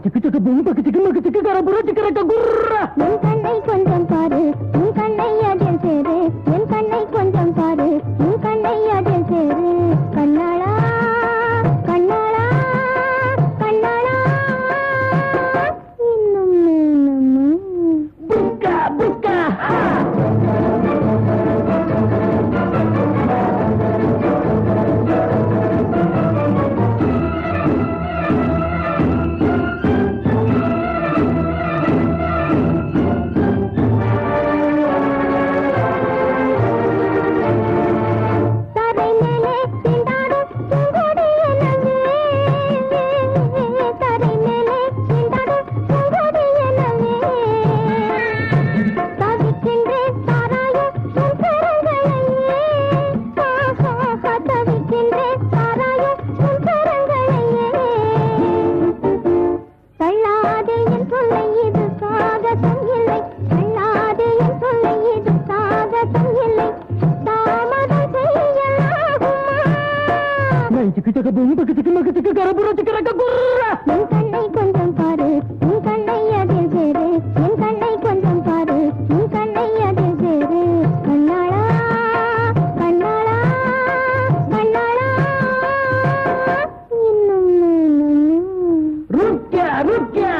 சிக்கு சிக்கு பும்பக்கு சிக்கு மக்கு சிக்கு கர புற சிக்கரக்க குர்ரா. என் கண்ணை கொஞ்சம் பாரு, உன் கண்ணை அதில் சேரு. என் கண்ணை கொஞ்சம் பாரு, உன் கண்ணை அதில் சேரு. கண்ணாளா கண்ணாளா கண்ணாளா இன்னும் புக்கா புக்கா. சிக்கு சிக்கு பும்பக்கு சிக்கு மக்கு சிக்கு கர புற சிக்கரக்க குர்ரா. என் கண்ணை கொஞ்சம் பாரு, உன் கண்ணை அதில் சேரு. என் கண்ணை கொஞ்சம் பாரு, உன் கண்ணை அதில் சேரு. கண்ணாளா கண்ணாளா கண்ணாளா இன்னும் ருக்கியா ருக்கியா.